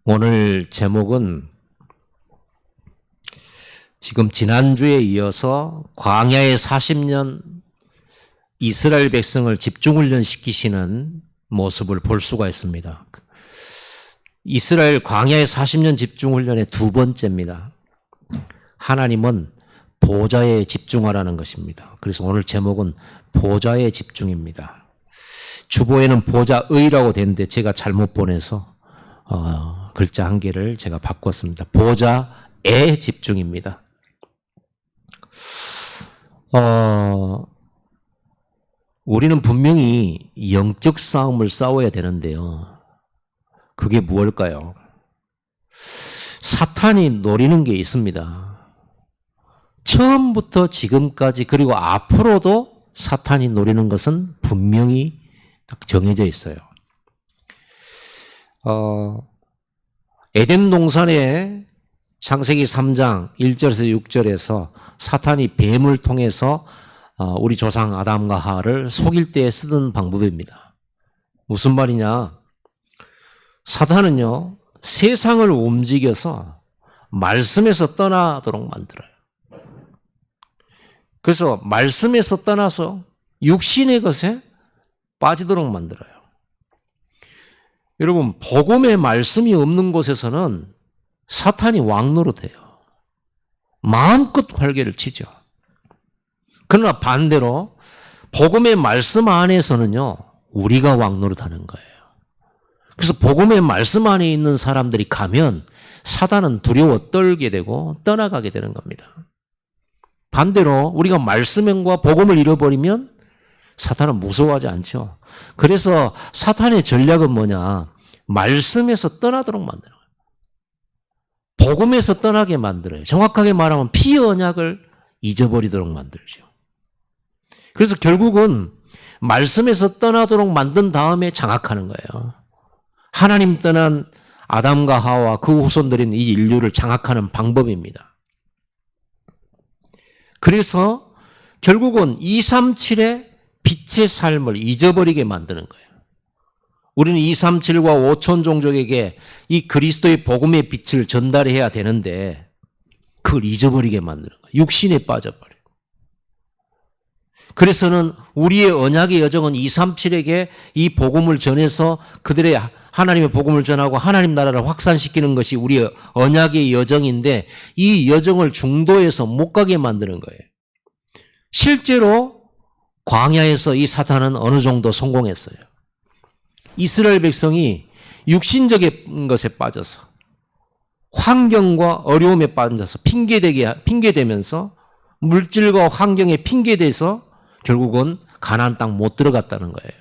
오늘 제목은 지금 지난주에 이어서 광야의 40년 이스라엘 백성을 집중훈련 시키시는 모습을 볼 수가 있습니다. 이스라엘 광야의 40년 집중훈련의 두 번째입니다. 하나님은 보좌에 집중하라는 것입니다. 그래서 오늘 제목은 보좌에 집중입니다. 주보에는 보좌의라고 되는데 제가 잘못 보내서 글자 한 개를 제가 바꿨습니다. 보좌에 집중입니다. 우리는 분명히 영적 싸움을 싸워야 되는데요. 그게 무엇일까요? 사탄이 노리는 게 있습니다. 처음부터 지금까지 그리고 앞으로도 사탄이 노리는 것은 분명히 정해져 있어요. 에덴 동산에 창세기 3장 1절에서 6절에서 사탄이 뱀을 통해서 우리 조상 아담과 하와를 속일 때 쓰던 방법입니다. 무슨 말이냐? 사탄은요, 세상을 움직여서 말씀에서 떠나도록 만들어요. 그래서 말씀에서 떠나서 육신의 것에 빠지도록 만들어요. 여러분, 복음의 말씀이 없는 곳에서는 사탄이 왕노릇해요. 마음껏 활개를 치죠. 그러나 반대로 복음의 말씀 안에서는요, 우리가 왕노릇하는 거예요. 그래서 복음의 말씀 안에 있는 사람들이 가면 사단은 두려워 떨게 되고 떠나가게 되는 겁니다. 반대로 우리가 말씀과 복음을 잃어버리면 사탄은 무서워하지 않죠. 그래서 사탄의 전략은 뭐냐? 말씀에서 떠나도록 만드는 거예요. 복음에서 떠나게 만들어요. 정확하게 말하면 피언약을 잊어버리도록 만들죠. 그래서 결국은 말씀에서 떠나도록 만든 다음에 장악하는 거예요. 하나님 떠난 아담과 하와 그 후손들인 이 인류를 장악하는 방법입니다. 그래서 결국은 237의 빛의 삶을 잊어버리게 만드는 거예요. 우리는 237과 5천 종족에게 이 그리스도의 복음의 빛을 전달해야 되는데 그걸 잊어버리게 만드는 거예요. 육신에 빠져버려요. 그래서는 우리의 언약의 여정은 237에게 이 복음을 전해서 그들의 하나님의 복음을 전하고 하나님 나라를 확산시키는 것이 우리의 언약의 여정인데 이 여정을 중도에서 못 가게 만드는 거예요. 실제로 광야에서 이 사탄은 어느 정도 성공했어요. 이스라엘 백성이 육신적인 것에 빠져서 환경과 어려움에 빠져서 핑계대면서 물질과 환경에 핑계대서 결국은 가나안 땅 못 들어갔다는 거예요.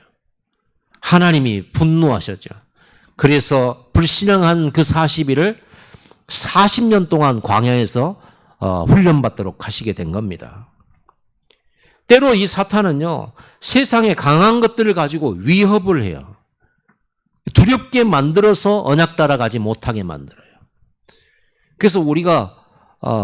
하나님이 분노하셨죠. 그래서 불신앙한 그 40일을 40년 동안 광야에서 훈련받도록 하시게 된 겁니다. 때로 이 사탄은요, 세상에 강한 것들을 가지고 위협을 해요. 두렵게 만들어서 언약 따라가지 못하게 만들어요. 그래서 우리가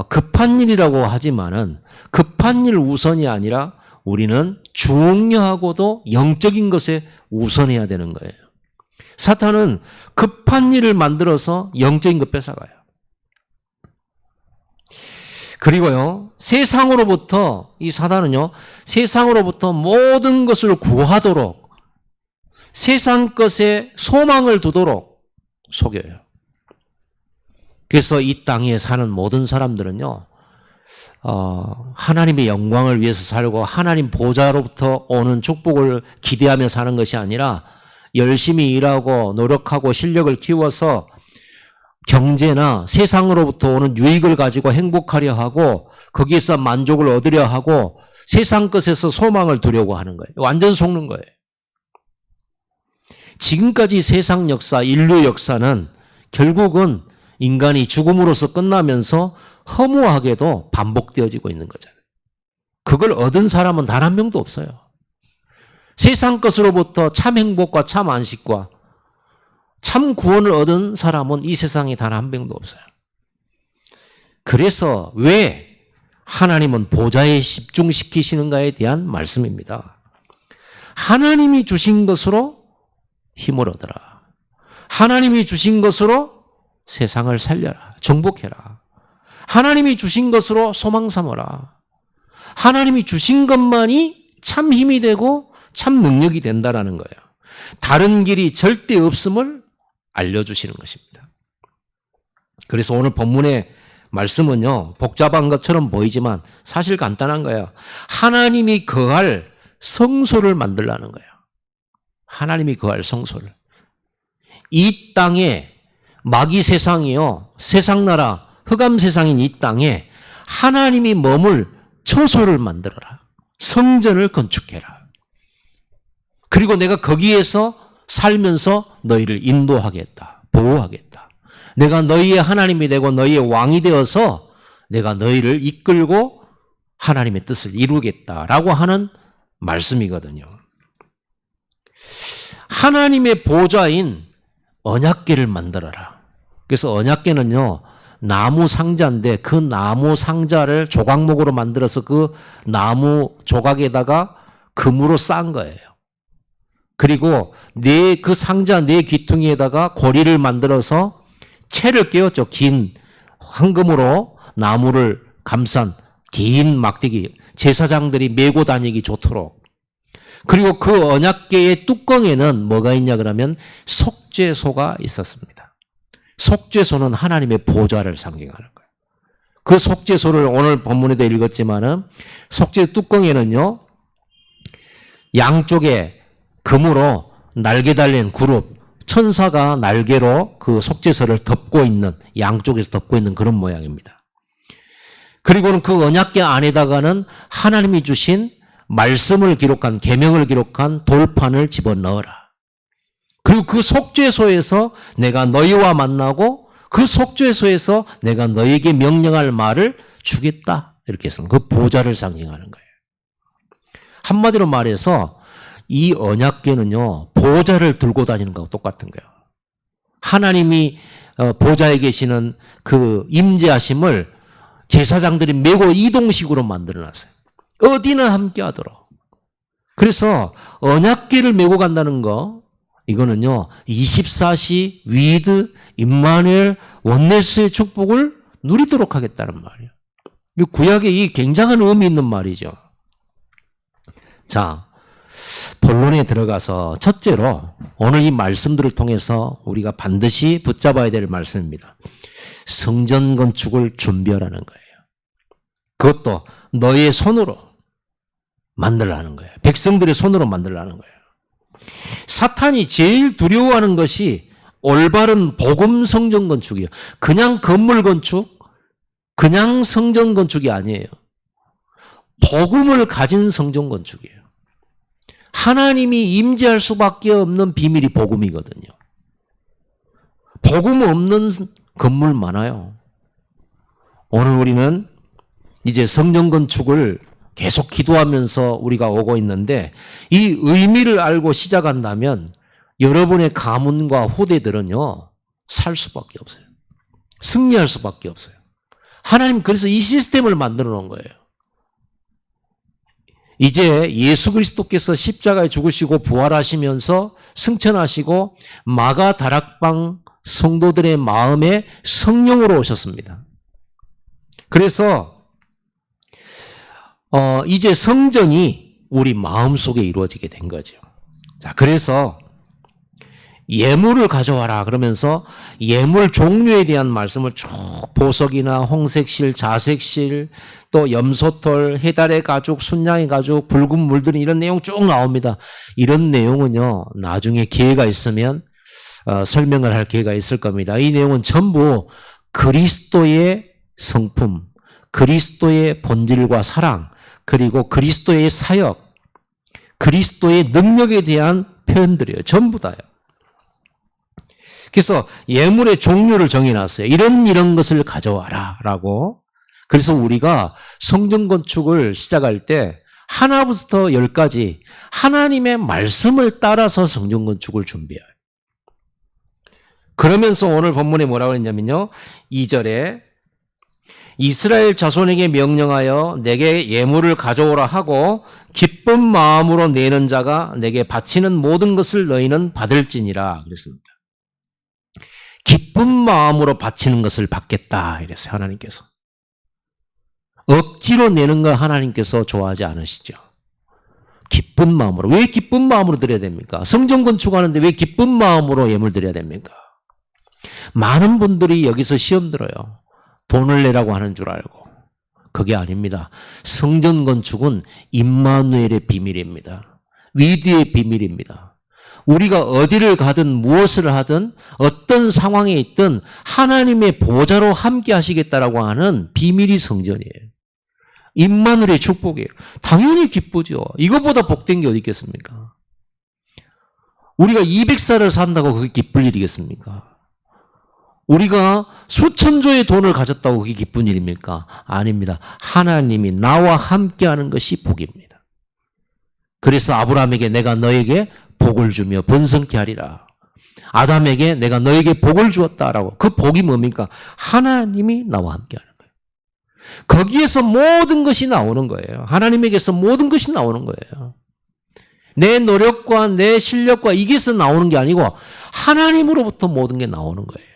급한 일이라고 하지만은 급한 일 우선이 아니라 우리는 중요하고도 영적인 것에 우선해야 되는 거예요. 사탄은 급한 일을 만들어서 영적인 것 뺏어가요. 그리고요, 세상으로부터, 이 사단은요, 세상으로부터 모든 것을 구하도록, 세상 것에 소망을 두도록 속여요. 그래서 이 땅에 사는 모든 사람들은요, 하나님의 영광을 위해서 살고 하나님 보좌로부터 오는 축복을 기대하며 사는 것이 아니라 열심히 일하고 노력하고 실력을 키워서 경제나 세상으로부터 오는 유익을 가지고 행복하려 하고 거기에서 만족을 얻으려 하고 세상 것에서 소망을 두려고 하는 거예요. 완전 속는 거예요. 지금까지 세상 역사, 인류 역사는 결국은 인간이 죽음으로써 끝나면서 허무하게도 반복되어지고 있는 거잖아요. 그걸 얻은 사람은 단 한 명도 없어요. 세상 것으로부터 참 행복과 참 안식과 참 구원을 얻은 사람은 이 세상에 단 한 명도 없어요. 그래서 왜 하나님은 보좌에 집중시키시는가에 대한 말씀입니다. 하나님이 주신 것으로 힘을 얻어라. 하나님이 주신 것으로 세상을 살려라. 정복해라. 하나님이 주신 것으로 소망 삼어라. 하나님이 주신 것만이 참 힘이 되고 참 능력이 된다라는 거예요. 다른 길이 절대 없음을 알려주시는 것입니다. 그래서 오늘 본문의 말씀은요, 복잡한 것처럼 보이지만 사실 간단한 거예요. 하나님이 거할 성소를 만들라는 거예요. 하나님이 거할 성소를. 이 땅에 마귀 세상이요, 세상나라 흑암 세상인 이 땅에 하나님이 머물 처소를 만들어라. 성전을 건축해라. 그리고 내가 거기에서 살면서 너희를 인도하겠다. 보호하겠다. 내가 너희의 하나님이 되고 너희의 왕이 되어서 내가 너희를 이끌고 하나님의 뜻을 이루겠다라고 하는 말씀이거든요. 하나님의 보좌인 언약궤를 만들어라. 그래서 언약궤는요, 나무 상자인데 그 나무 상자를 조각목으로 만들어서 그 나무 조각에다가 금으로 싼 거예요. 그리고 그 상자 네 귀퉁이에다가 고리를 만들어서 채를 끼웠죠. 긴 황금으로 나무를 감싼 긴 막대기, 제사장들이 메고 다니기 좋도록. 그리고 그 언약궤의 뚜껑에는 뭐가 있냐 그러면 속죄소가 있었습니다. 속죄소는 하나님의 보좌를 상징하는 거예요. 그 속죄소를 오늘 본문에도 읽었지만은 속죄 뚜껑에는요, 양쪽에 금으로 날개 달린 그룹, 천사가 날개로 그 속죄소를 덮고 있는, 양쪽에서 덮고 있는 그런 모양입니다. 그리고는 그 언약궤 안에다가는 하나님이 주신 말씀을 기록한, 계명을 기록한 돌판을 집어넣어라. 그리고 그 속죄소에서 내가 너희와 만나고 그 속죄소에서 내가 너희에게 명령할 말을 주겠다. 이렇게 해서 그 보좌를 상징하는 거예요. 한마디로 말해서 이 언약궤는요, 보좌를 들고 다니는 거하고 똑같은 거예요. 하나님이 보좌에 계시는 그 임재하심을 제사장들이 메고 이동식으로 만들어놨어요. 어디나 함께 하도록. 그래서 언약궤를 메고 간다는 거, 이거는요, 24시 위드 임마누엘 원네스의 축복을 누리도록 하겠다는 말이에요. 구약에 이 굉장한 의미 있는 말이죠. 자, 본론에 들어가서 첫째로 오늘 이 말씀들을 통해서 우리가 반드시 붙잡아야 될 말씀입니다. 성전 건축을 준비하라는 거예요. 그것도 너의 손으로 만들라는 거예요. 백성들의 손으로 만들라는 거예요. 사탄이 제일 두려워하는 것이 올바른 복음 성전 건축이에요. 그냥 건물 건축, 그냥 성전 건축이 아니에요. 복음을 가진 성전 건축이에요. 하나님이 임재할 수밖에 없는 비밀이 복음이거든요. 복음 없는 건물 많아요. 오늘 우리는 이제 성전 건축을 계속 기도하면서 우리가 오고 있는데 이 의미를 알고 시작한다면 여러분의 가문과 후대들은요, 살 수밖에 없어요. 승리할 수밖에 없어요. 하나님 그래서 이 시스템을 만들어 놓은 거예요. 이제 예수 그리스도께서 십자가에 죽으시고 부활하시면서 승천하시고 마가 다락방 성도들의 마음에 성령으로 오셨습니다. 그래서 이제 성전이 우리 마음속에 이루어지게 된 거죠. 자, 그래서 예물을 가져와라 그러면서 예물 종류에 대한 말씀을 쭉 보석이나 홍색실, 자색실, 또 염소털, 해달의 가죽, 순양의 가죽, 붉은 물들이 이런 내용 쭉 나옵니다. 이런 내용은요, 나중에 기회가 있으면 설명을 할 기회가 있을 겁니다. 이 내용은 전부 그리스도의 성품, 그리스도의 본질과 사랑, 그리고 그리스도의 사역, 그리스도의 능력에 대한 표현들이에요. 전부 다요. 그래서 예물의 종류를 정해놨어요. 이런 것을 가져와라 라고. 그래서 우리가 성전 건축을 시작할 때 하나부터 10까지 하나님의 말씀을 따라서 성전 건축을 준비해요. 그러면서 오늘 본문에 뭐라고 했냐면요, 2절에 이스라엘 자손에게 명령하여 내게 예물을 가져오라 하고 기쁜 마음으로 내는 자가 내게 바치는 모든 것을 너희는 받을지니라 그랬습니다. 기쁜 마음으로 바치는 것을 받겠다 이랬어요. 하나님께서. 억지로 내는 거 하나님께서 좋아하지 않으시죠. 기쁜 마음으로. 왜 기쁜 마음으로 드려야 됩니까? 성전 건축하는데 왜 기쁜 마음으로 예물 드려야 됩니까? 많은 분들이 여기서 시험 들어요. 돈을 내라고 하는 줄 알고. 그게 아닙니다. 성전 건축은 임마누엘의 비밀입니다. 위대의 비밀입니다. 우리가 어디를 가든 무엇을 하든 어떤 상황에 있든 하나님의 보좌로 함께 하시겠다라고 하는 비밀이 성전이에요. 임마누엘의 축복이에요. 당연히 기쁘죠. 이것보다 복된 게 어디 있겠습니까? 우리가 200살을 산다고 그게 기쁠 일이겠습니까? 우리가 수천조의 돈을 가졌다고 그게 기쁜 일입니까? 아닙니다. 하나님이 나와 함께하는 것이 복입니다. 그래서 아브라함에게 내가 너에게 복을 주며 번성케 하리라. 아담에게 내가 너에게 복을 주었다라고. 그 복이 뭡니까? 하나님이 나와 함께하는 거예요. 거기에서 모든 것이 나오는 거예요. 하나님에게서 모든 것이 나오는 거예요. 내 노력과 내 실력과 이게서 나오는 게 아니고 하나님으로부터 모든 게 나오는 거예요.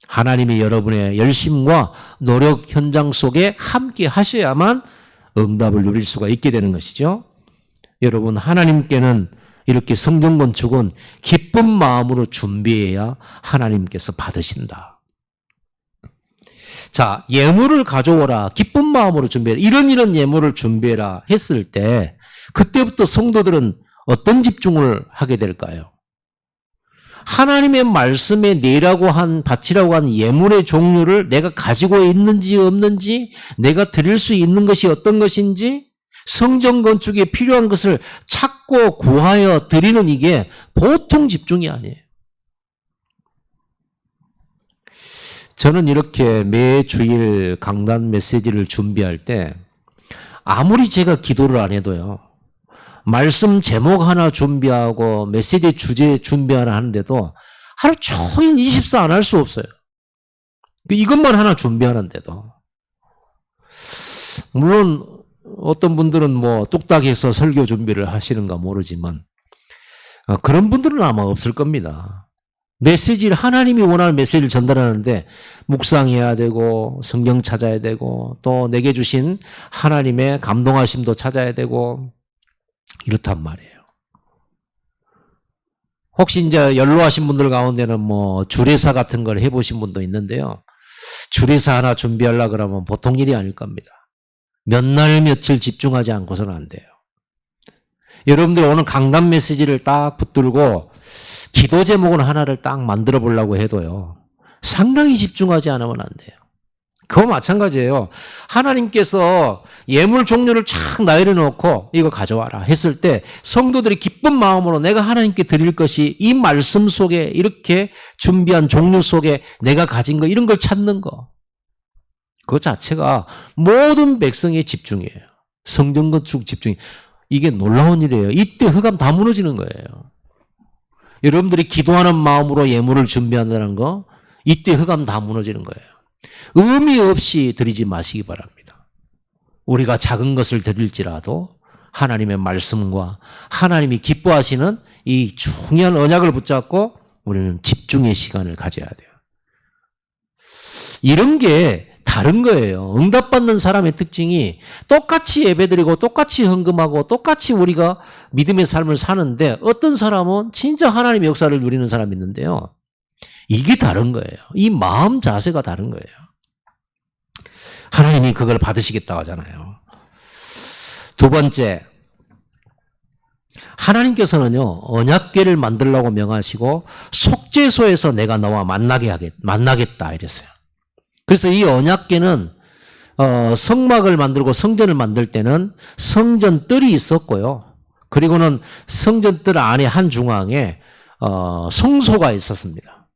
하나님이 여러분의 열심과 노력 현장 속에 함께 하셔야만 응답을 누릴 수가 있게 되는 것이죠. 여러분, 하나님께는 이렇게 성전 건축은 기쁜 마음으로 준비해야 하나님께서 받으신다. 자, 예물을 가져오라. 기쁜 마음으로 준비해라. 이런 예물을 준비해라 했을 때 그때부터 성도들은 어떤 집중을 하게 될까요? 하나님의 말씀에 내라고 한, 바치라고 한 예물의 종류를 내가 가지고 있는지 없는지, 내가 드릴 수 있는 것이 어떤 것인지, 성전 건축에 필요한 것을 찾고 구하여 드리는 이게 보통 집중이 아니에요. 저는 이렇게 매 주일 강단 메시지를 준비할 때 아무리 제가 기도를 안 해도요, 말씀 제목 하나 준비하고 메시지 주제 준비 하나 하는데도 하루 종일 24 안 할 수 없어요. 이것만 하나 준비하는데도. 물론 어떤 분들은 뭐 뚝딱해서 설교 준비를 하시는가 모르지만 그런 분들은 아마 없을 겁니다. 메시지를 하나님이 원하는 메시지를 전달하는데 묵상해야 되고 성경 찾아야 되고 또 내게 주신 하나님의 감동하심도 찾아야 되고 이렇단 말이에요. 혹시 이제 연로하신 분들 가운데는 뭐 주례사 같은 걸 해보신 분도 있는데요. 주례사 하나 준비하려고 그러면 보통 일이 아닐 겁니다. 몇 날 며칠 집중하지 않고서는 안 돼요. 여러분들 오늘 강단 메시지를 딱 붙들고 기도 제목은 하나를 딱 만들어 보려고 해도요. 상당히 집중하지 않으면 안 돼요. 그거 마찬가지예요. 하나님께서 예물 종류를 쫙 나열해 놓고 이거 가져와라 했을 때 성도들이 기쁜 마음으로 내가 하나님께 드릴 것이 이 말씀 속에 이렇게 준비한 종류 속에 내가 가진 거 이런 걸 찾는 거. 그 자체가 모든 백성의 집중이에요. 성전 건축 집중이. 이게 놀라운 일이에요. 이때 흑암 다 무너지는 거예요. 여러분들이 기도하는 마음으로 예물을 준비한다는 거 이때 흑암 다 무너지는 거예요. 의미 없이 드리지 마시기 바랍니다. 우리가 작은 것을 드릴지라도 하나님의 말씀과 하나님이 기뻐하시는 이 중요한 언약을 붙잡고 우리는 집중의 시간을 가져야 돼요. 이런 게 다른 거예요. 응답받는 사람의 특징이 똑같이 예배드리고 똑같이 헌금하고 똑같이 우리가 믿음의 삶을 사는데 어떤 사람은 진짜 하나님의 역사를 누리는 사람이 있는데요. 이게 다른 거예요. 이 마음 자세가 다른 거예요. 하나님이 그걸 받으시겠다고 하잖아요. 두 번째, 하나님께서는요, 언약궤를 만들라고 명하시고 속죄소에서 내가 너와 만나겠다 이랬어요. 그래서 이 언약궤는 성막을 만들고 성전을 만들 때는 성전 뜰이 있었고요. 그리고는 성전 뜰 안에 한 중앙에 성소가 있었습니다.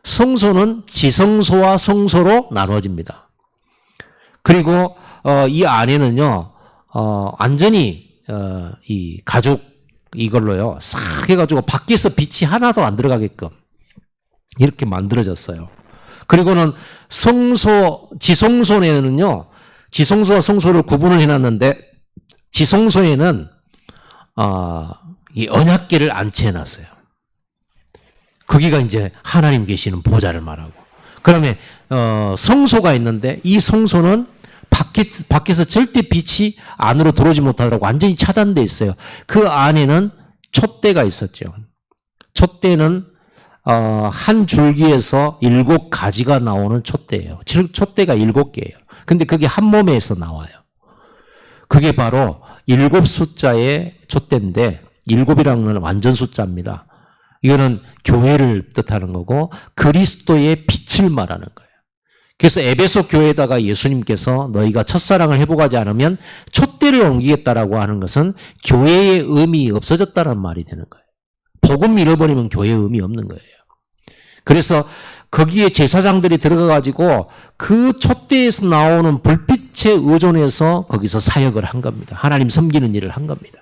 성소는 지성소와 성소로 나눠집니다. 그리고 이 안에는요, 완전히 이 가죽 이걸로요, 싹 해가지고 밖에서 빛이 하나도 안 들어가게끔 이렇게 만들어졌어요. 그리고는 지성소에는요, 지성소와 성소를 구분을 해놨는데, 지성소에는 이 언약궤를 안치해놨어요. 거기가 이제 하나님 계시는 보좌를 말하고. 그러면 성소가 있는데 이 성소는 밖에서 절대 빛이 안으로 들어오지 못하도록 완전히 차단되어 있어요. 그 안에는 촛대가 있었죠. 촛대는 한 줄기에서 7가지가 나오는 촛대예요. 촛대가 7개예요. 근데 그게 한 몸에서 나와요. 그게 바로 7 숫자의 촛대인데 7이라는 건 완전 숫자입니다. 이거는 교회를 뜻하는 거고 그리스도의 빛을 말하는 거예요. 그래서 에베소 교회에다가 예수님께서 너희가 첫사랑을 회복하지 않으면 촛대를 옮기겠다라고 하는 것은 교회의 의미 없어졌다는 말이 되는 거예요. 복음 잃어버리면 교회의 의미 없는 거예요. 그래서 거기에 제사장들이 들어가가지고 그 촛대에서 나오는 불빛에 의존해서 거기서 사역을 한 겁니다. 하나님 섬기는 일을 한 겁니다.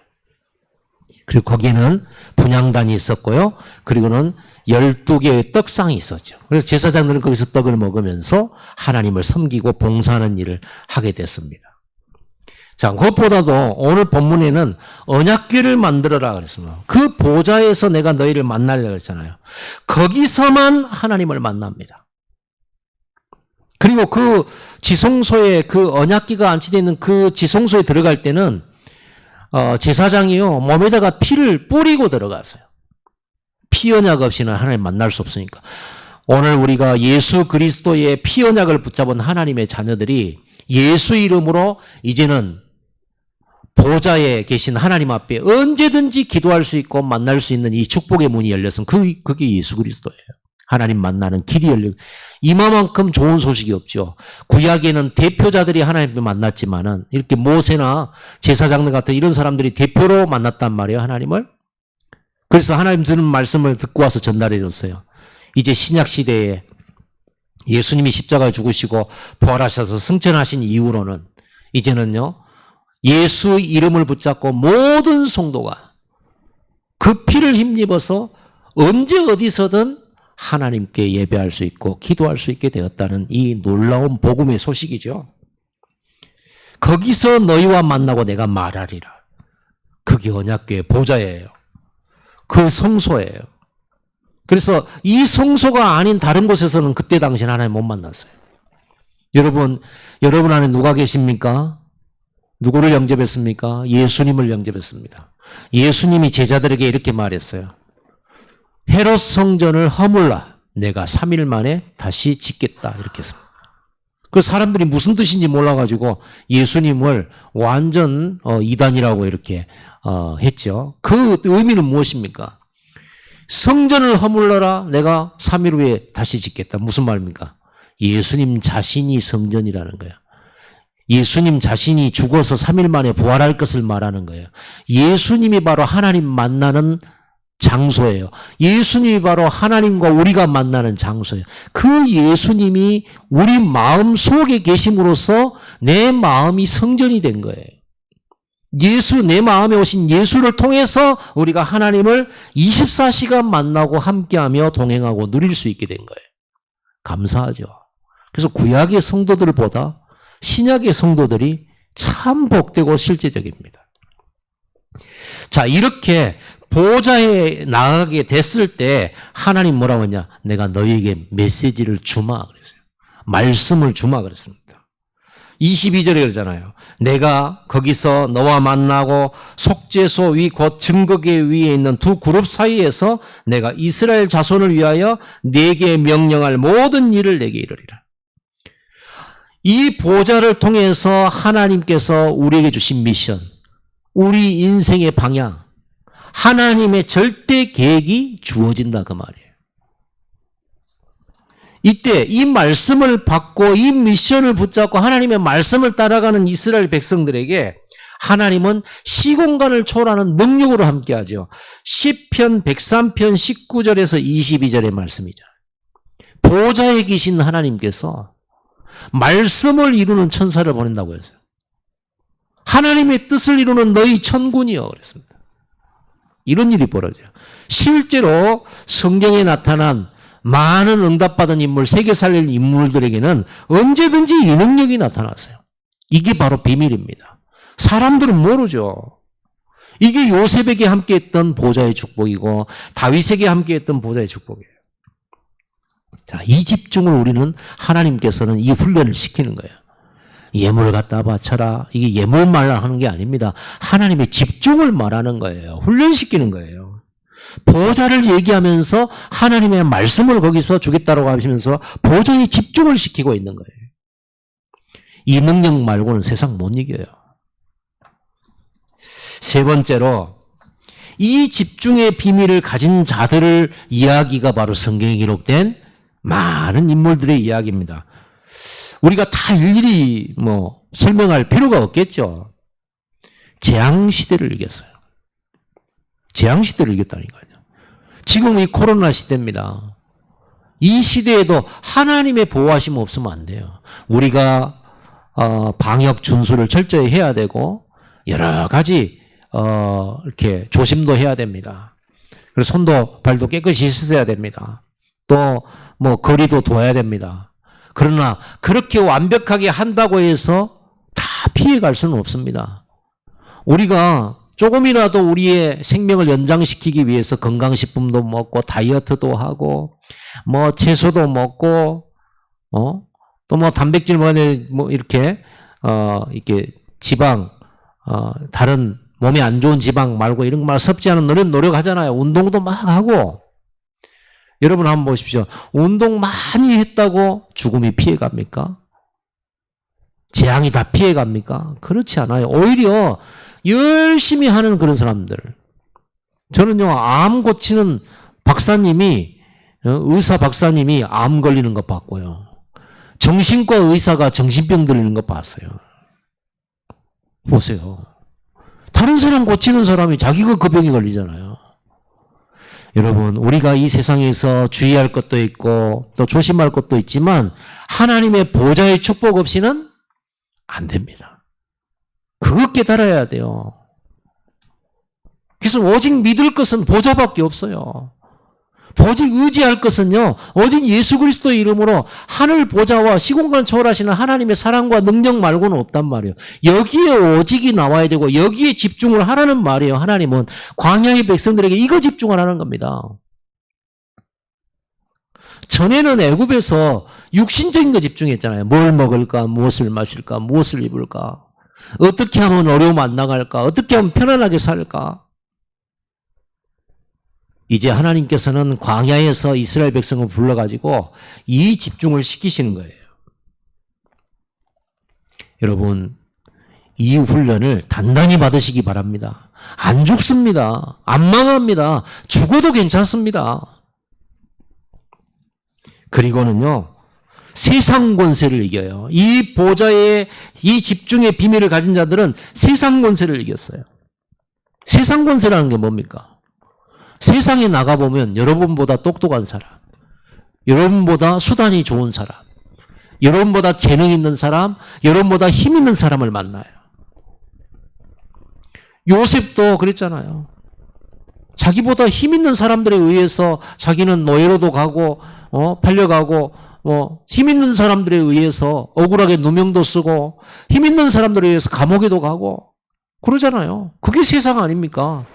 그리고 거기에는 분향단이 있었고요. 그리고는 12개의 떡상이 있었죠. 그래서 제사장들은 거기서 떡을 먹으면서 하나님을 섬기고 봉사하는 일을 하게 됐습니다. 자, 그것보다도 오늘 본문에는 언약궤를 만들어라 그랬습니다. 그 보좌에서 내가 너희를 만나리라 그랬잖아요. 거기서만 하나님을 만납니다. 그리고 그 지성소에 그 언약궤가 안치되어 있는 그 지성소에 들어갈 때는 제사장이요 몸에다가 피를 뿌리고 들어가세요. 피 언약 없이는 하나님 만날 수 없으니까. 오늘 우리가 예수 그리스도의 피 언약을 붙잡은 하나님의 자녀들이 예수 이름으로 이제는 보좌에 계신 하나님 앞에 언제든지 기도할 수 있고 만날 수 있는 이 축복의 문이 열렸으면 그게 예수 그리스도예요. 하나님 만나는 길이 열리고 이만큼 좋은 소식이 없죠. 구약에는 대표자들이 하나님을 만났지만은 이렇게 모세나 제사장들 같은 이런 사람들이 대표로 만났단 말이에요. 하나님을. 그래서 하나님 드는 말씀을 듣고 와서 전달해 줬어요. 이제 신약 시대에 예수님이 십자가에 죽으시고 부활하셔서 승천하신 이후로는 이제는요. 예수 이름을 붙잡고 모든 성도가 그 피를 힘입어서 언제 어디서든 하나님께 예배할 수 있고 기도할 수 있게 되었다는 이 놀라운 복음의 소식이죠. 거기서 너희와 만나고 내가 말하리라. 그게 언약궤의 보좌예요. 그 성소예요. 그래서 이 성소가 아닌 다른 곳에서는 그때 당시는 하나님 못 만났어요. 여러분 안에 누가 계십니까? 누구를 영접했습니까? 예수님을 영접했습니다. 예수님이 제자들에게 이렇게 말했어요. 헤롯 성전을 허물라. 내가 3일 만에 다시 짓겠다. 이렇게 했습니다. 그 사람들이 무슨 뜻인지 몰라가지고 예수님을 완전 이단이라고 이렇게 했죠. 그 의미는 무엇입니까? 성전을 허물러라. 내가 3일 후에 다시 짓겠다. 무슨 말입니까? 예수님 자신이 성전이라는 거예요. 예수님 자신이 죽어서 3일 만에 부활할 것을 말하는 거예요. 예수님이 바로 하나님 만나는 장소예요. 예수님이 바로 하나님과 우리가 만나는 장소예요. 그 예수님이 우리 마음 속에 계심으로써 내 마음이 성전이 된 거예요. 내 마음에 오신 예수를 통해서 우리가 하나님을 24시간 만나고 함께하며 동행하고 누릴 수 있게 된 거예요. 감사하죠. 그래서 구약의 성도들보다 신약의 성도들이 참 복되고 실제적입니다. 자, 이렇게 보좌에 나가게 됐을 때 하나님 뭐라고 했냐? 내가 너희에게 메시지를 주마 그랬어요. 말씀을 주마 그랬습니다. 22절에 그러잖아요. 내가 거기서 너와 만나고 속죄소 위 곧 증거궤 위에 있는 두 그룹 사이에서 내가 이스라엘 자손을 위하여 네게 명령할 모든 일을 내게 이르리라. 이 보좌를 통해서 하나님께서 우리에게 주신 미션, 우리 인생의 방향, 하나님의 절대 계획이 주어진다 그 말이에요. 이때 이 말씀을 받고 이 미션을 붙잡고 하나님의 말씀을 따라가는 이스라엘 백성들에게 하나님은 시공간을 초월하는 능력으로 함께하죠. 시편 103편 19절에서 22절의 말씀이죠. 보좌에 계신 하나님께서 말씀을 이루는 천사를 보낸다고 했어요. 하나님의 뜻을 이루는 너희 천군이여 그랬습니다. 이런 일이 벌어져요. 실제로 성경에 나타난 많은 응답받은 인물, 세계 살릴 인물들에게는 언제든지 이 능력이 나타났어요. 이게 바로 비밀입니다. 사람들은 모르죠. 이게 요셉에게 함께했던 보좌의 축복이고 다윗에게 함께했던 보좌의 축복이에요. 자, 이 집중을 우리는 하나님께서는 이 훈련을 시키는 거예요. 예물을 갖다 바쳐라. 이게 예물만 하는 게 아닙니다. 하나님의 집중을 말하는 거예요. 훈련시키는 거예요. 보좌를 얘기하면서 하나님의 말씀을 거기서 주겠다고 하시면서 보좌에 집중을 시키고 있는 거예요. 이 능력 말고는 세상 못 이겨요. 세 번째로 이 집중의 비밀을 가진 자들을 이야기가 바로 성경에 기록된 많은 인물들의 이야기입니다. 우리가 다 일일이 설명할 필요가 없겠죠. 재앙시대를 이겼어요. 재앙시대를 이겼다니까요. 지금 이 코로나 시대입니다. 이 시대에도 하나님의 보호하심 없으면 안 돼요. 우리가 방역 준수를 철저히 해야 되고 여러 가지 이렇게 조심도 해야 됩니다. 그리고 손도 발도 깨끗이 씻어야 됩니다. 또 거리도 둬야 됩니다. 그러나 그렇게 완벽하게 한다고 해서 다 피해갈 수는 없습니다. 우리가 조금이라도 우리의 생명을 연장시키기 위해서 건강식품도 먹고 다이어트도 하고 채소도 먹고 또 단백질 이렇게 지방 다른 몸에 안 좋은 지방 말고 이런 거 섭취하는 노력하잖아요. 운동도 막 하고. 여러분 한번 보십시오. 운동 많이 했다고 죽음이 피해갑니까? 재앙이 다 피해갑니까? 그렇지 않아요. 오히려 열심히 하는 그런 사람들. 저는요, 암 고치는 박사님이, 의사 박사님이 암 걸리는 거 봤고요. 정신과 의사가 정신병 들리는 거 봤어요. 보세요. 다른 사람 고치는 사람이 자기가 그 병이 걸리잖아요. 여러분, 우리가 이 세상에서 주의할 것도 있고 또 조심할 것도 있지만 하나님의 보좌의 축복 없이는 안 됩니다. 그거 깨달아야 돼요. 그래서 오직 믿을 것은 보좌밖에 없어요. 오직 의지할 것은요, 오직 예수 그리스도의 이름으로 하늘 보좌와 시공간 초월하시는 하나님의 사랑과 능력 말고는 없단 말이에요. 여기에 오직이 나와야 되고 여기에 집중을 하라는 말이에요. 하나님은 광야의 백성들에게 이거 집중하라는 겁니다. 전에는 애굽에서 육신적인 거 집중했잖아요. 뭘 먹을까, 무엇을 마실까, 무엇을 입을까, 어떻게 하면 어려움 안 나갈까, 어떻게 하면 편안하게 살까. 이제 하나님께서는 광야에서 이스라엘 백성을 불러가지고 이 집중을 시키시는 거예요. 여러분, 이 훈련을 단단히 받으시기 바랍니다. 안 죽습니다. 안 망합니다. 죽어도 괜찮습니다. 그리고는요, 세상 권세를 이겨요. 이 보좌의 이 집중의 비밀을 가진 자들은 세상 권세를 이겼어요. 세상 권세라는 게 뭡니까? 세상에 나가보면 여러분보다 똑똑한 사람, 여러분보다 수단이 좋은 사람, 여러분보다 재능 있는 사람, 여러분보다 힘 있는 사람을 만나요. 요셉도 그랬잖아요. 자기보다 힘 있는 사람들에 의해서 자기는 노예로도 가고 팔려가고 힘 있는 사람들에 의해서 억울하게 누명도 쓰고 힘 있는 사람들에 의해서 감옥에도 가고 그러잖아요. 그게 세상 아닙니까?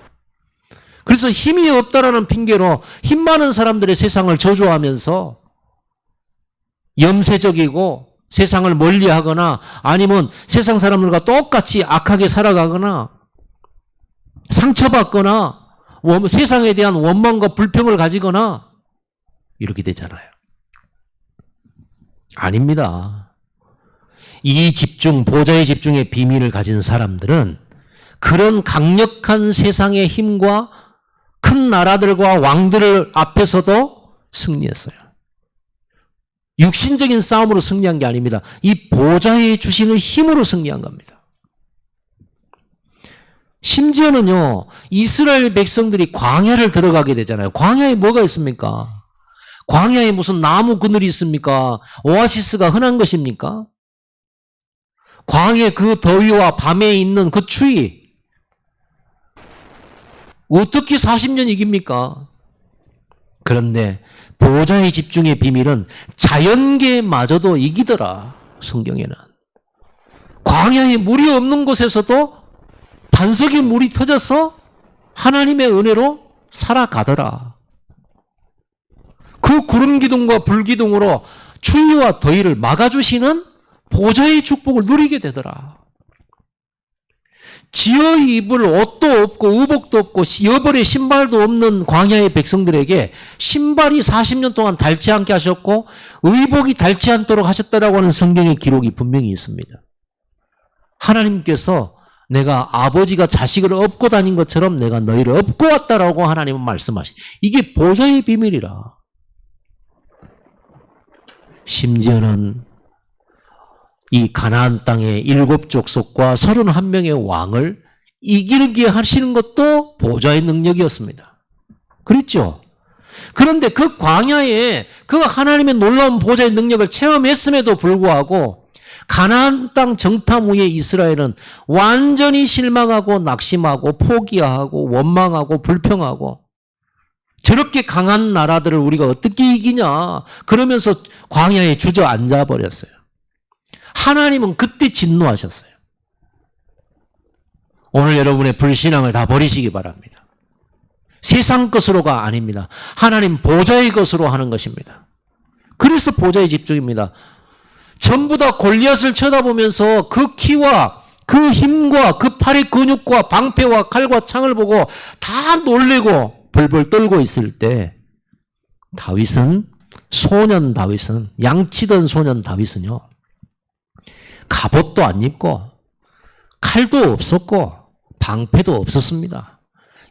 그래서 힘이 없다라는 핑계로 힘 많은 사람들의 세상을 저주하면서 염세적이고 세상을 멀리하거나 아니면 세상 사람들과 똑같이 악하게 살아가거나 상처받거나 세상에 대한 원망과 불평을 가지거나 이렇게 되잖아요. 아닙니다. 이 집중, 보좌의 집중의 비밀을 가진 사람들은 그런 강력한 세상의 힘과 큰 나라들과 왕들 앞에서도 승리했어요. 육신적인 싸움으로 승리한 게 아닙니다. 이 보좌에 주시는 힘으로 승리한 겁니다. 심지어는요, 이스라엘 백성들이 광야를 들어가게 되잖아요. 광야에 뭐가 있습니까? 광야에 무슨 나무 그늘이 있습니까? 오아시스가 흔한 것입니까? 광야의 그 더위와 밤에 있는 그 추위, 어떻게 40년 이깁니까? 그런데 보좌의 집중의 비밀은 자연계마저도 이기더라. 성경에는. 광야에 물이 없는 곳에서도 반석의 물이 터져서 하나님의 은혜로 살아가더라. 그 그 구름 기둥과 불 기둥으로 추위와 더위를 막아주시는 보좌의 축복을 누리게 되더라. 지어 입을 옷도 없고 의복도 없고 여벌의 신발도 없는 광야의 백성들에게 신발이 40년 동안 닳지 않게 하셨고 의복이 닳지 않도록 하셨다라고 하는 성경의 기록이 분명히 있습니다. 하나님께서 내가 아버지가 자식을 업고 다닌 것처럼 내가 너희를 업고 왔다라고 하나님은 말씀하시. 이게 보좌의 비밀이라. 심지어는 이 가나안 땅의 7족속과 31명의 왕을 이기게 하시는 것도 보좌의 능력이었습니다. 그랬죠? 그런데 그 광야에 그 하나님의 놀라운 보좌의 능력을 체험했음에도 불구하고 가나안 땅 정탐 후에 이스라엘은 완전히 실망하고 낙심하고 포기하고 원망하고 불평하고 저렇게 강한 나라들을 우리가 어떻게 이기냐 그러면서 광야에 주저앉아 버렸어요. 하나님은 그때 진노하셨어요. 오늘 여러분의 불신앙을 다 버리시기 바랍니다. 세상 것으로가 아닙니다. 하나님 보좌의 것으로 하는 것입니다. 그래서 보좌의 집중입니다. 전부 다 골리앗을 쳐다보면서 그 키와 그 힘과 그 팔의 근육과 방패와 칼과 창을 보고 다 놀래고 벌벌 떨고 있을 때 소년 다윗은 양치던 소년 다윗은요. 갑옷도 안 입고 칼도 없었고 방패도 없었습니다.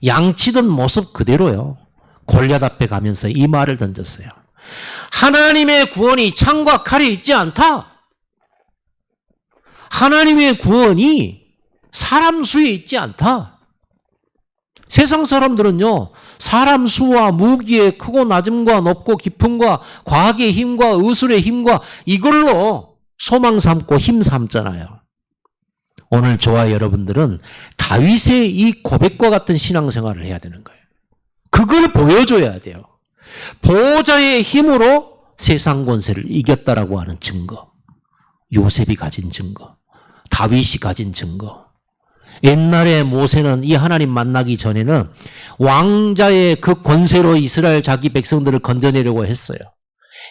양치던 모습 그대로요. 골리앗 앞에 가면서 이 말을 던졌어요. 하나님의 구원이 창과 칼에 있지 않다. 하나님의 구원이 사람 수에 있지 않다. 세상 사람들은요. 사람 수와 무기의 크고 낮음과 높고 깊음과 과학의 힘과 의술의 힘과 이걸로 소망 삼고 힘 삼잖아요. 오늘 저와 여러분들은 다윗의 이 고백과 같은 신앙생활을 해야 되는 거예요. 그걸 보여줘야 돼요. 보호자의 힘으로 세상 권세를 이겼다라고 하는 증거. 요셉이 가진 증거. 다윗이 가진 증거. 옛날에 모세는 이 하나님 만나기 전에는 왕자의 그 권세로 이스라엘 자기 백성들을 건져내려고 했어요.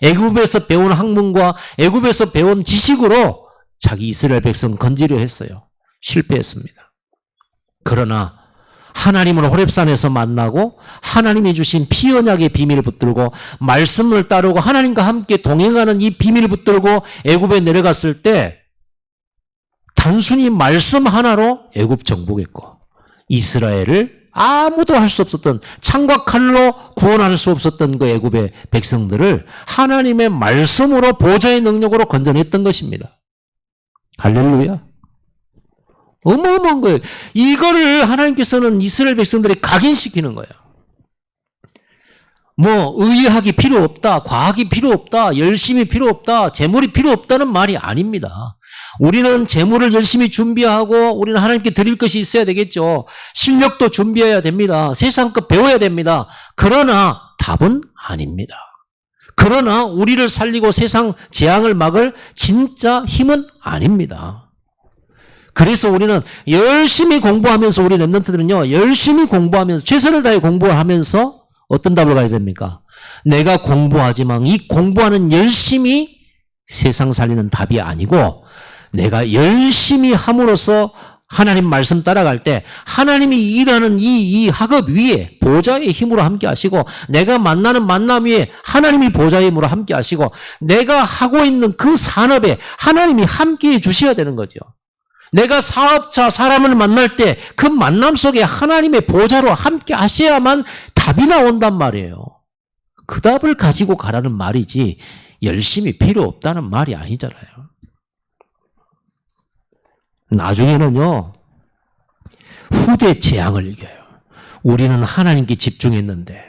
애굽에서 배운 학문과 애굽에서 배운 지식으로 자기 이스라엘 백성 건지려 했어요. 실패했습니다. 그러나 하나님을 호렙산에서 만나고 하나님이 주신 피 언약의 비밀을 붙들고 말씀을 따르고 하나님과 함께 동행하는 이 비밀을 붙들고 애굽에 내려갔을 때 단순히 말씀 하나로 애굽 정복했고 이스라엘을 아무도 할 수 없었던 창과 칼로 구원할 수 없었던 그 애굽의 백성들을 하나님의 말씀으로 보좌의 능력으로 건져냈던 것입니다. 할렐루야. 어마어마한 거예요. 이거를 하나님께서는 이스라엘 백성들이 각인시키는 거예요. 뭐 의학이 필요 없다, 과학이 필요 없다, 열심이 필요 없다, 재물이 필요 없다는 말이 아닙니다. 우리는 재물을 열심히 준비하고 우리는 하나님께 드릴 것이 있어야 되겠죠. 실력도 준비해야 됩니다. 세상껏 배워야 됩니다. 그러나 답은 아닙니다. 그러나 우리를 살리고 세상 재앙을 막을 진짜 힘은 아닙니다. 그래서 우리는 열심히 공부하면서 우리 랩런트들은요. 열심히 공부하면서 최선을 다해 공부하면서 어떤 답을 가야 됩니까? 내가 공부하지만 이 공부하는 열심히 세상 살리는 답이 아니고 내가 열심히 함으로써 하나님 말씀 따라갈 때 하나님이 일하는 이 학업 위에 보좌의 힘으로 함께 하시고 내가 만나는 만남 위에 하나님이 보좌의 힘으로 함께 하시고 내가 하고 있는 그 산업에 하나님이 함께 해 주셔야 되는 거죠. 내가 사업자 사람을 만날 때 그 만남 속에 하나님의 보좌로 함께 하셔야만 답이 나온단 말이에요. 그 답을 가지고 가라는 말이지 열심히 필요 없다는 말이 아니잖아요. 나중에는요. 후대 재앙을 이겨요. 우리는 하나님께 집중했는데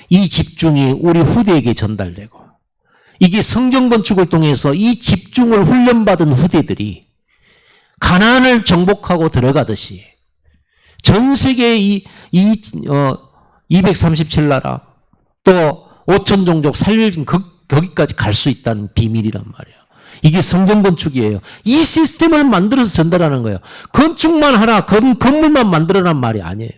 이 집중이 우리 후대에게 전달되고 이게 성경 건축을 통해서 이 집중을 훈련받은 후대들이 가나안을 정복하고 들어가듯이 전 세계의 237나라 또 5천 종족 살릴 거기까지 갈 수 있다는 비밀이란 말이에요. 이게 성경 건축이에요. 이 시스템을 만들어서 전달하는 거예요. 건축만 하라, 건물만 만들어란 말이 아니에요.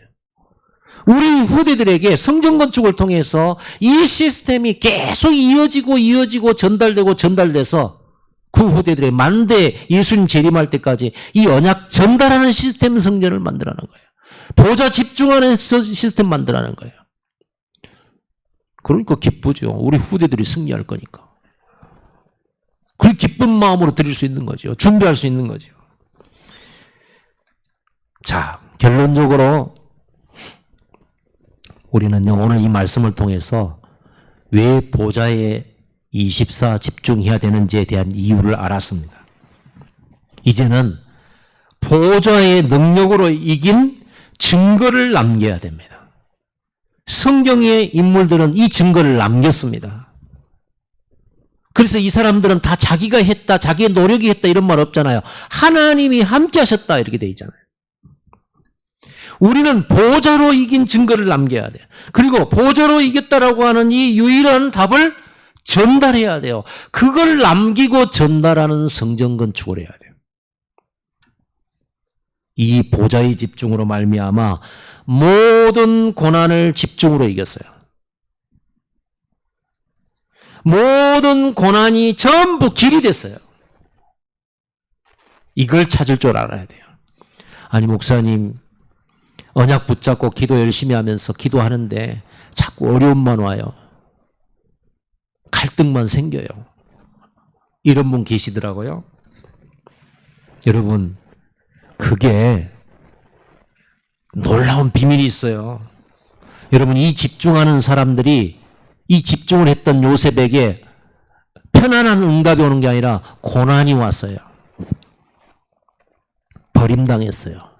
우리 후대들에게 성전 건축을 통해서 이 시스템이 계속 이어지고 전달돼서 그 후대들의 만대 예수님 재림할 때까지 이 언약 전달하는 시스템 성전을 만들어낸 거예요. 보좌 집중하는 시스템 만들어낸 거예요. 그러니까 기쁘죠. 우리 후대들이 승리할 거니까. 그 기쁜 마음으로 드릴 수 있는 거죠. 준비할 수 있는 거죠. 자, 결론적으로 우리는요, 오늘 이 말씀을 통해서 왜 보좌에 24 집중해야 되는지에 대한 이유를 알았습니다. 이제는 보좌의 능력으로 이긴 증거를 남겨야 됩니다. 성경의 인물들은 이 증거를 남겼습니다. 그래서 이 사람들은 다 자기가 했다, 자기의 노력이 했다 이런 말 없잖아요. 하나님이 함께 하셨다 이렇게 돼 있잖아요. 우리는 보좌로 이긴 증거를 남겨야 돼요. 그리고 보좌로 이겼다라고 하는 이 유일한 답을 전달해야 돼요. 그걸 남기고 전달하는 성전 건축을 해야 돼요. 이 보좌의 집중으로 말미암아 모든 고난을 집중으로 이겼어요. 모든 고난이 전부 길이 됐어요. 이걸 찾을 줄 알아야 돼요. 아니 목사님 언약 붙잡고 기도 열심히 하면서 기도하는데 자꾸 어려움만 와요. 갈등만 생겨요. 이런 분 계시더라고요. 여러분 그게 놀라운 비밀이 있어요. 여러분 이 집중하는 사람들이 이 집중을 했던 요셉에게 편안한 응답이 오는 게 아니라 고난이 왔어요. 버림당했어요.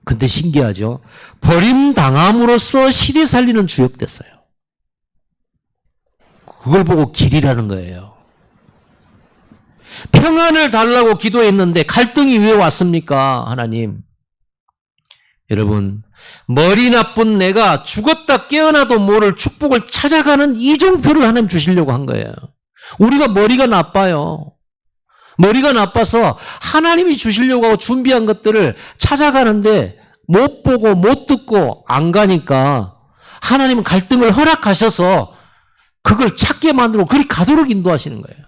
근데 신기하죠? 버림당함으로써 시대 살리는 주역됐어요. 그걸 보고 길이라는 거예요. 평안을 달라고 기도했는데 갈등이 왜 왔습니까? 하나님. 여러분 머리 나쁜 내가 죽었다 깨어나도 모를 축복을 찾아가는 이정표를 하나님 주시려고 한 거예요. 우리가 머리가 나빠요. 머리가 나빠서 하나님이 주시려고 하고 준비한 것들을 찾아가는데 못 보고 못 듣고 안 가니까 하나님은 갈등을 허락하셔서 그걸 찾게 만들고 그리 가도록 인도하시는 거예요.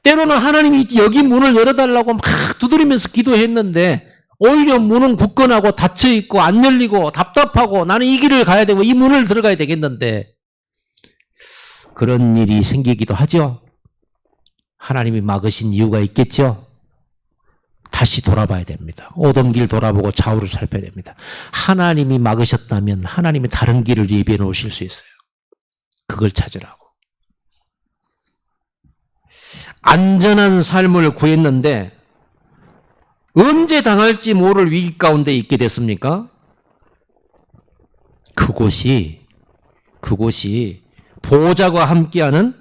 때로는 하나님이 여기 문을 열어달라고 막 두드리면서 기도했는데 오히려 문은 굳건하고 닫혀있고 안 열리고 답답하고 나는 이 길을 가야 되고 이 문을 들어가야 되겠는데 그런 일이 생기기도 하죠. 하나님이 막으신 이유가 있겠죠. 다시 돌아봐야 됩니다. 오던 길 돌아보고 좌우를 살펴야 됩니다. 하나님이 막으셨다면 하나님이 다른 길을 예비해 놓으실 수 있어요. 그걸 찾으라고. 안전한 삶을 구했는데 언제 당할지 모를 위기 가운데 있게 됐습니까? 그곳이 보호자와 함께하는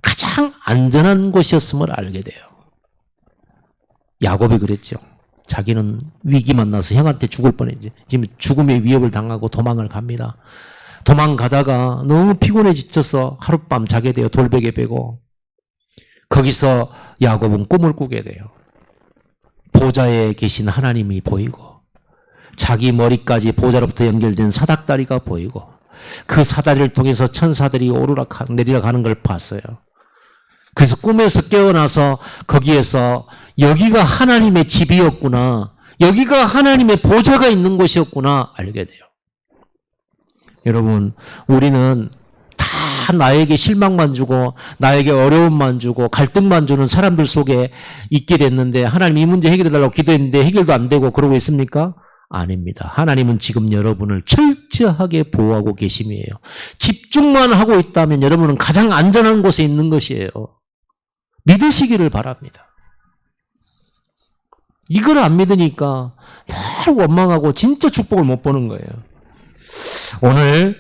가장 안전한 곳이었음을 알게 돼요. 야곱이 그랬죠. 자기는 위기 만나서 형한테 죽을 뻔했지. 지금 죽음의 위협을 당하고 도망을 갑니다. 도망가다가 너무 피곤해 지쳐서 하룻밤 자게 돼요. 돌베개 베고. 거기서 야곱은 꿈을 꾸게 돼요. 보좌에 계신 하나님이 보이고 자기 머리까지 보좌로부터 연결된 사닥다리가 보이고 그 사다리를 통해서 천사들이 오르락 내리락 하는 걸 봤어요. 그래서 꿈에서 깨어나서 거기에서 여기가 하나님의 집이었구나. 여기가 하나님의 보좌가 있는 곳이었구나 알게 돼요. 여러분 우리는 다 나에게 실망만 주고 나에게 어려움만 주고 갈등만 주는 사람들 속에 있게 됐는데 하나님 이 문제 해결해달라고 기도했는데 해결도 안 되고 그러고 있습니까? 아닙니다. 하나님은 지금 여러분을 철저하게 보호하고 계심이에요. 집중만 하고 있다면 여러분은 가장 안전한 곳에 있는 것이에요. 믿으시기를 바랍니다. 이걸 안 믿으니까 늘 원망하고 진짜 축복을 못 보는 거예요. 오늘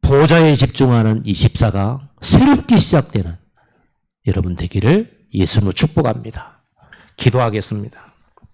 보좌에 집중하는 24가 새롭게 시작되는 여러분 되기를 예수님으로 축복합니다. 기도하겠습니다.